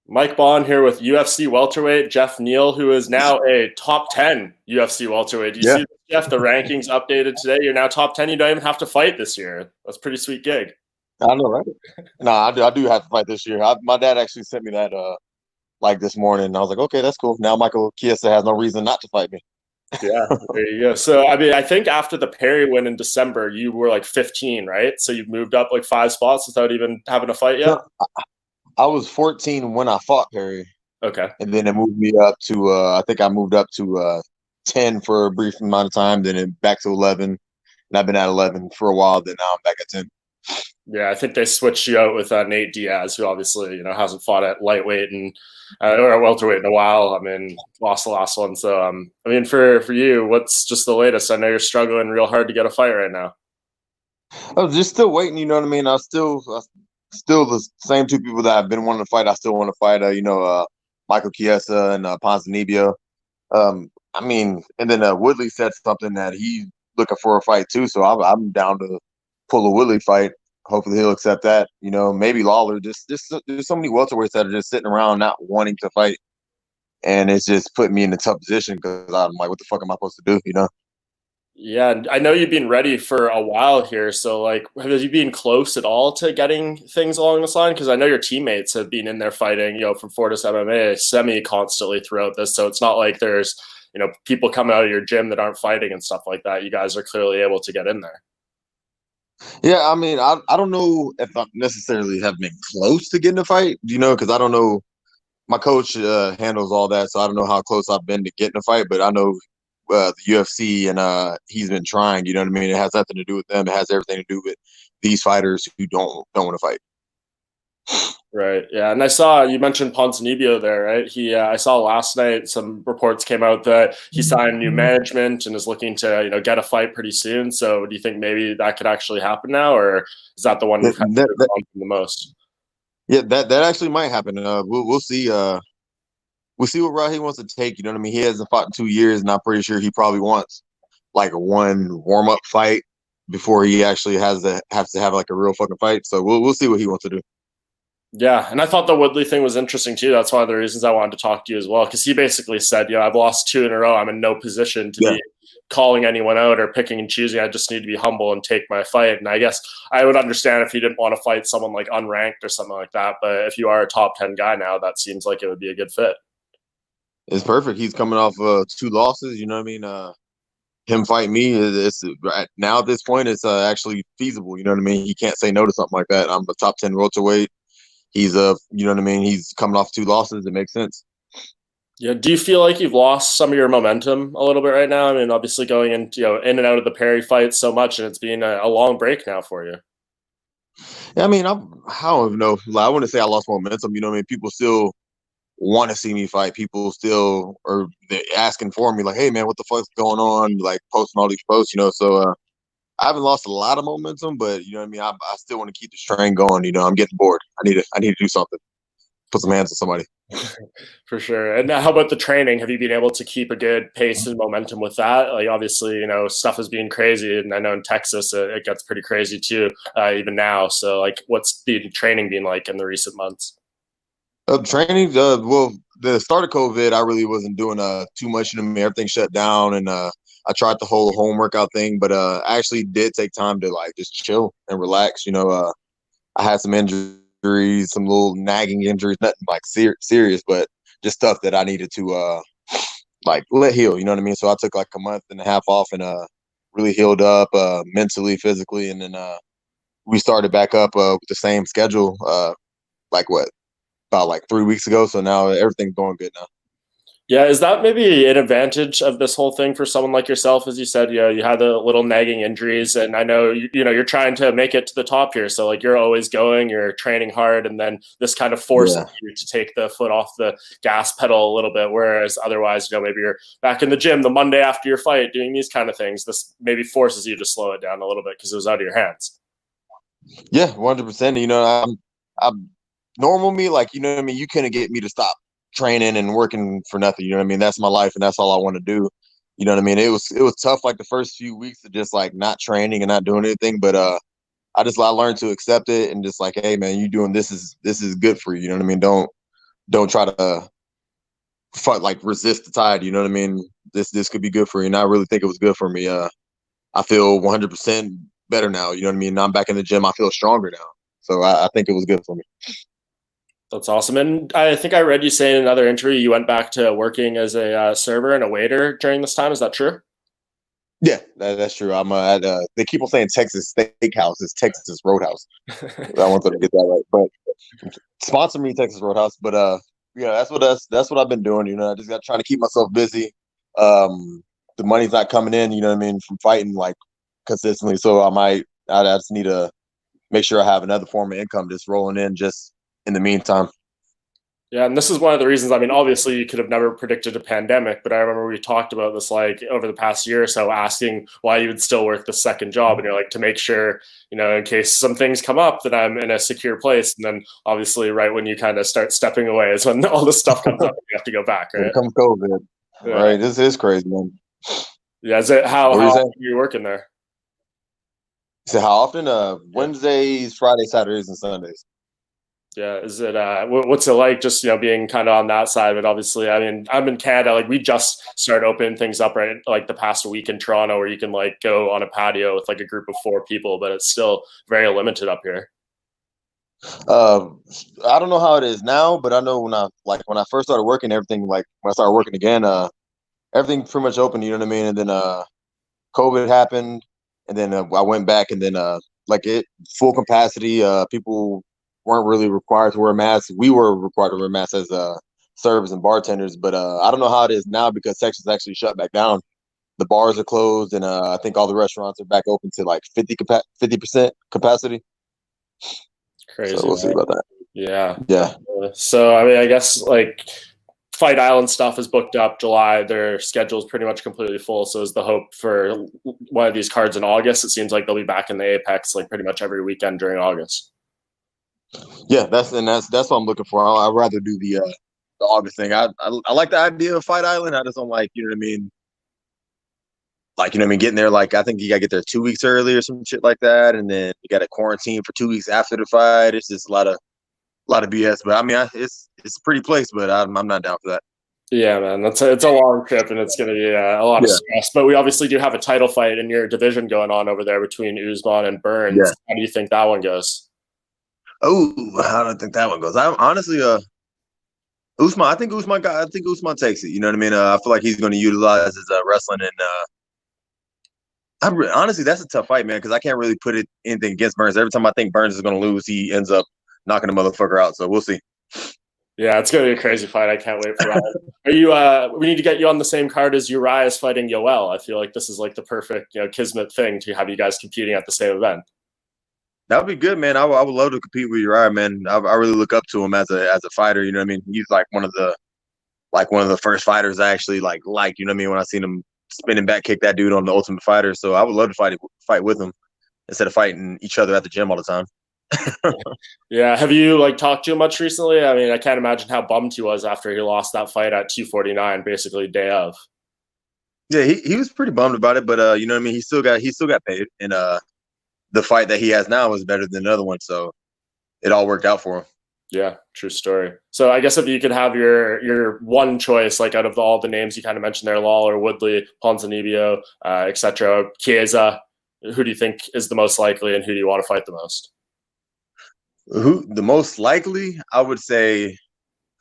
Mike Bond here with UFC welterweight Geoff Neal, who is now a top 10 UFC welterweight. Do you Yeah, see, Geoff, the rankings updated today? You're now top 10. You don't even have to fight this year. That's a pretty sweet gig. I know, right? No, I do have to fight this year. My dad actually sent me that like this morning. And I was like, okay, that's cool. Now Michael Chiesa has no reason not to fight me. Yeah, there you go. So, I mean, I think after the Perry win in December, you were like 15, right? So you've moved up like 5 spots without even having a fight yet? No, I was 14 when I fought Perry, Okay. and then it moved me up to I think I moved up to 10 for a brief amount of time, then it back to 11, and I've been at 11 for a while. Then now I'm back at 10. Yeah, I think they switched you out with Nate Diaz, who obviously hasn't fought at lightweight and or at welterweight in a while. I mean, lost the last one. So I mean, for you, what's just the latest? I know you're struggling real hard to get a fight right now. I was just still waiting. You know what I mean? Still the same two people that I've been wanting to fight. I still want to fight. Michael Chiesa and Ponzinibbio. I mean, and then Woodley said something that he's looking for a fight too. So I'm down to pull a Woodley fight. Hopefully he'll accept that. Maybe Lawler. Just there's so many welterweights that are just sitting around not wanting to fight, and it's just putting me in a tough position because I'm like, what the fuck am I supposed to do? Yeah, and I know you've been ready for a while here. So, like, have you been close at all to getting things along this line? Because I know your teammates have been in there fighting, from Fortis MMA semi constantly throughout this. So it's not like there's, people coming out of your gym that aren't fighting and stuff like that. You guys are clearly able to get in there. Yeah, I mean, I don't know if I necessarily have been close to getting a fight, because I don't know. My coach handles all that, so I don't know how close I've been to getting a fight, but I know the UFC and he's been trying. You know what I mean? It has nothing to do with them. It has everything to do with these fighters who don't want to fight. Right. Yeah. And I saw you mentioned Ponzinibbio there, right? I saw last night some reports came out that he signed new management and is looking to, get a fight pretty soon. So do you think maybe that could actually happen now, or is that the one you've had to on the most? Yeah, that actually might happen. We'll see. We'll see what route he wants to take. You know what I mean? He hasn't fought in 2 years, and I'm pretty sure he probably wants like a one warm up fight before he actually has to have like a real fucking fight. So we'll see what he wants to do. Yeah, and I thought the Woodley thing was interesting too. That's one of the reasons I wanted to talk to you as well, because he basically said, I've lost two in a row. I'm in no position to Yeah. be calling anyone out or picking and choosing. I just need to be humble and take my fight. And I guess I would understand if you didn't want to fight someone like unranked or something like that. But if you are a top 10 guy now, that seems like it would be a good fit. It's perfect. He's coming off 2 losses. You know what I mean? Him fight me it's right now at this point. It's actually feasible. You know what I mean? He can't say no to something like that. I'm a top 10 welterweight. He's you know what I mean? He's coming off 2 losses. It makes sense. Yeah. Do you feel like you've lost some of your momentum a little bit right now? I mean, obviously going into in and out of the Perry fight so much, and it's been a long break now for you. Yeah, I mean, I don't even know. I wouldn't say I lost momentum. You know what I mean? People still want to see me fight. People still are asking for me, like, "Hey, man, what the fuck's going on?" Like posting all these posts. So I haven't lost a lot of momentum, but you know what I mean. I still want to keep the strain going. I'm getting bored. I need to do something. Put some hands on somebody. For sure. And how about the training? Have you been able to keep a good pace and momentum with that? Like, obviously, stuff is being crazy, and I know in Texas it gets pretty crazy too, even now. So, like, what's the training been like in the recent months? Training. Well, the start of COVID, I really wasn't doing too much. Everything shut down, and I tried the whole home workout thing, but I actually did take time to like just chill and relax. I had some injuries, some little nagging injuries, nothing like serious, but just stuff that I needed to like let heal. You know what I mean? So I took like a month and a half off and really healed up mentally, physically, and then we started back up with the same schedule. Like what? About like 3 weeks ago. So now everything's going good now. Yeah, is that maybe an advantage of this whole thing for someone like yourself? As you said, you had the little nagging injuries, and I know you're trying to make it to the top here. So like you're always going, you're training hard, and then this kind of forces you to take the foot off the gas pedal a little bit. Whereas otherwise, maybe you're back in the gym the Monday after your fight doing these kind of things. This maybe forces you to slow it down a little bit because it was out of your hands. Yeah, 100%. I'm normal me, like, you know what I mean? You couldn't get me to stop training and working for nothing. You know what I mean? That's my life and that's all I want to do. You know what I mean? It was tough like the first few weeks of just like not training and not doing anything, but I learned to accept it and just like, hey man, you doing this is good for you. You know what I mean? don't try to fight, like resist the tide. You know what I mean? This could be good for you, and I really think it was good for me. I feel 100% better now. You know what I mean? Now I'm back in the gym. I feel stronger now, so I think it was good for me. That's awesome. And I think I read you say in another interview you went back to working as a server and a waiter during this time. Is that true? Yeah, that's true. I'm at they keep on saying Texas Steakhouse. It's Texas Roadhouse. I want them to get that right. But sponsor me, Texas Roadhouse. But yeah, that's what I've been doing. You know, I just got trying to keep myself busy. The money's not coming in. You know what I mean, from fighting like consistently. So I just need to make sure I have another form of income just rolling in just in the meantime. Yeah, and this is one of the reasons. I mean, obviously, you could have never predicted a pandemic, but I remember we talked about this like over the past year or so, asking why you would still work the second job, and you're like, to make sure, you know, in case some things come up, that I'm in a secure place. And then, obviously, right when you kind of start stepping away is when all this stuff comes up, and you have to go back, right? Here comes COVID. Yeah. Right, this is crazy, man. Yeah, is it how often are you working there? So how often? Wednesdays, Fridays, Saturdays, and Sundays. Yeah, is it what's it like just, you know, being kind of on that side of it? Obviously, I mean, I'm in Canada, like we just started opening things up right like the past week in Toronto, where you can like go on a patio with like a group of 4 people, but it's still very limited up here. I don't know how it is now, but I know when I first started working, everything, like when I started working again, everything pretty much opened. You know what I mean? And then COVID happened, and then I went back, and then like it full capacity. People weren't really required to wear masks. We were required to wear masks as servers and bartenders, but I don't know how it is now because Texas actually shut back down. The bars are closed, and I think all the restaurants are back open to like 50% capacity. Crazy. So we'll see about that. Yeah. Yeah. So I mean, I guess like Fight Island stuff is booked up July. Their schedule is pretty much completely full. So is the hope for one of these cards in August? It seems like they'll be back in the Apex like pretty much every weekend during August. Yeah, that's what I'm looking for. I'd rather do the August thing. I like the idea of Fight Island. I just don't like, you know what I mean? Like, you know what I mean? Getting there, like, I think you gotta get there 2 weeks early or some shit like that, and then you got to quarantine for 2 weeks after the fight. It's just a lot of BS. But I mean, it's a pretty place, but I'm not down for that. Yeah, man, it's a long trip, and it's going to be a lot of stress. But we obviously do have a title fight in your division going on over there between Usman and Burns. Yeah. How do you think that one goes? Oh, how do I think that one goes? I honestly, Usman. I think Usman takes it. You know what I mean? I feel like he's going to utilize his wrestling, and honestly, that's a tough fight, man. Because I can't really put anything against Burns. Every time I think Burns is going to lose, he ends up knocking the motherfucker out. So we'll see. Yeah, it's going to be a crazy fight. I can't wait for that. Are you? We need to get you on the same card as Urias fighting Yoel. I feel like this is like the perfect, you know, kismet thing to have you guys competing at the same event. That would be good, man. I would love to compete with Uriah, man. I really look up to him as a fighter. You know what I mean? He's like one of the first fighters I actually like. You know what I mean? When I seen him spinning back kick that dude on the Ultimate Fighter, so I would love to fight with him instead of fighting each other at the gym all the time. Yeah, have you like talked to him much recently? I mean, I can't imagine how bummed he was after he lost that fight at 249, basically day of. Yeah, he was pretty bummed about it, but you know what I mean. He still got paid, and the fight that he has now is better than the other one, so it all worked out for him. Yeah, true story. So I guess if you could have your one choice, like out of all the names you kind of mentioned there, Lawler, Woodley, Ponzinibbio, etc., Chiesa, who do you think is the most likely, and who do you want to fight the most? Who the most likely? I would say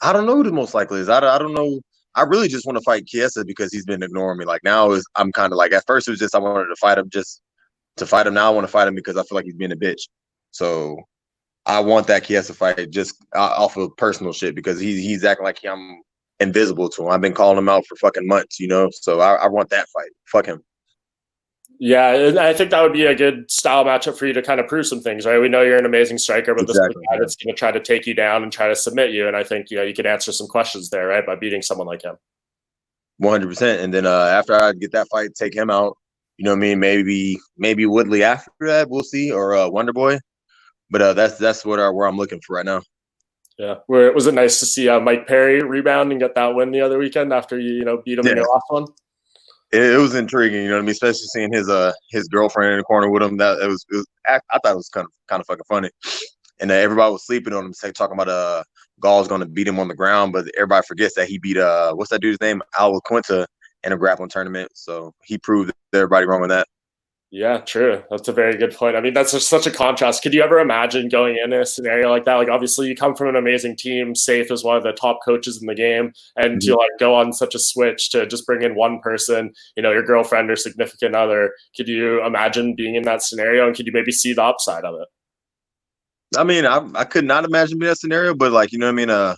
I don't know who the most likely is. I don't know. I really just want to fight Chiesa because he's been ignoring me. Like now I'm kind of like at first it was just I wanted to fight him just to fight him. Now I want to fight him because I feel like he's being a bitch. So I want that Chiesa fight just off of personal shit because he's acting like I'm invisible to him. I've been calling him out for fucking months, you know. So I want that fight. Fuck him. Yeah, I think that would be a good style matchup for you to kind of prove some things, right? We know you're an amazing striker, but this is a guy that's going to try to take you down and try to submit you. And I think, you know, you can answer some questions there, right, by beating someone like him. 100%. And then after I get that fight, take him out. You know what I mean? Maybe Woodley after that. We'll see, or Wonder Boy. But that's where I'm looking for right now. Yeah, was it nice to see Mike Perry rebound and get that win the other weekend after you beat him in your last one? It was intriguing, you know what I mean? Especially seeing his girlfriend in the corner with him. That it was I thought it was kind of fucking funny, and everybody was sleeping on him, talking about Gall's going to beat him on the ground, but everybody forgets that he beat what's that dude's name, Al Quinta, in a grappling tournament. So he proved everybody wrong with that. Yeah, true. That's a very good point. I mean, that's just such a contrast. Could you ever imagine going in a scenario like that? Like, obviously, you come from an amazing team, Safe is one of the top coaches in the game, and to like go on such a switch to just bring in one person, your girlfriend or significant other. Could you imagine being in that scenario, and could you maybe see the upside of it? I mean, I could not imagine being that scenario, but like, you know what I mean? I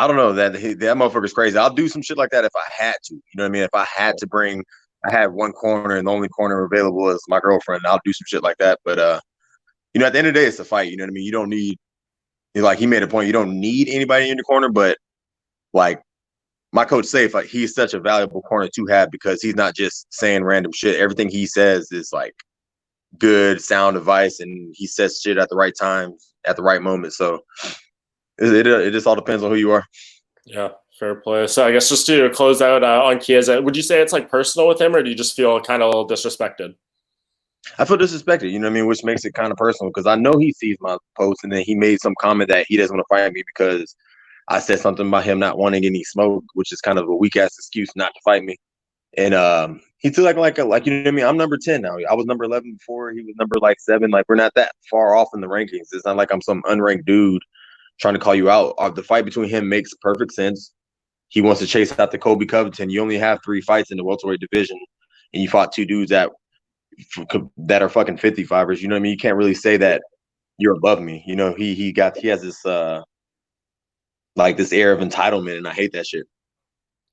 don't know, that motherfucker's crazy. I'll do some shit like that if I had to. You know what I mean? If I had to I had one corner and the only corner available is my girlfriend, I'll do some shit like that. But at the end of the day, it's a fight. You know what I mean? You don't need, like, he made a point, you don't need anybody in your corner, but like my coach Safe, like, he's such a valuable corner to have because he's not just saying random shit. Everything he says is like good sound advice, and he says shit at the right time, at the right moment. So it just all depends on who you are. Yeah, fair play. So I guess just to close out on Chiesa, would you say it's like personal with him, or do you just feel kind of a little disrespected? I feel disrespected, you know what I mean, which makes it kind of personal because I know he sees my post, and then he made some comment that he doesn't want to fight me because I said something about him not wanting any smoke, which is kind of a weak ass excuse not to fight me. And he took like you know what I mean. I'm number 10 now. I was number 11 before. He was number like 7. Like, we're not that far off in the rankings. It's not like I'm some unranked dude trying to call you out. The fight between him makes perfect sense. He wants to chase out the Kobe Covington. You only have 3 fights in the welterweight division, and you fought 2 dudes that are fucking 55ers. You know what I mean? You can't really say that you're above me. You know, he has this like this air of entitlement, and I hate that shit.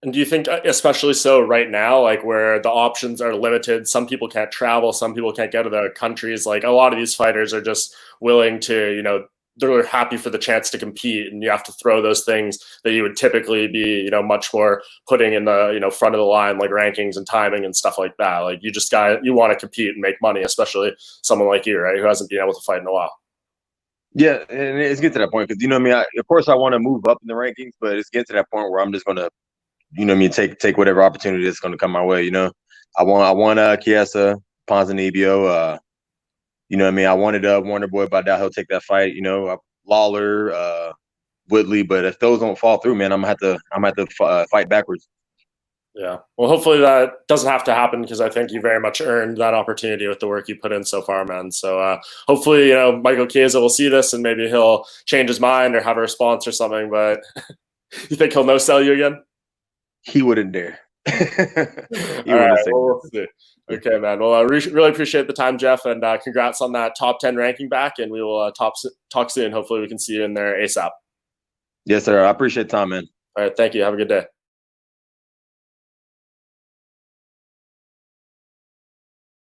And do you think, especially so right now, like where the options are limited, some people can't travel, some people can't go to the countries, like a lot of these fighters are just willing to, they're happy for the chance to compete, and you have to throw those things that you would typically be, much more putting in the, front of the line, like rankings and timing and stuff like that. Like you want to compete and make money, especially someone like you, right, who hasn't been able to fight in a while. Yeah, and it's getting to that point because, you know what I mean, of course I want to move up in the rankings, but it's getting to that point where I'm just going to, you know what I mean, take whatever opportunity that's going to come my way. I want Chiesa, Ponzinibbio, you know what I mean? I wanted Wonder Boy, but I doubt he'll take that fight. Lawler, Woodley, but if those don't fall through, man, I'm gonna have to fight backwards. Yeah. Well, hopefully that doesn't have to happen because I think you very much earned that opportunity with the work you put in so far, man. So hopefully, Michael Chiesa will see this and maybe he'll change his mind or have a response or something. But you think he'll no sell you again? He wouldn't dare. All right. Well, we'll see. Okay, man. Well, I really appreciate the time, Geoff, and congrats on that top 10 ranking back. And we will talk soon. Hopefully, we can see you in there ASAP. Yes, sir. I appreciate the time, man. All right. Thank you. Have a good day.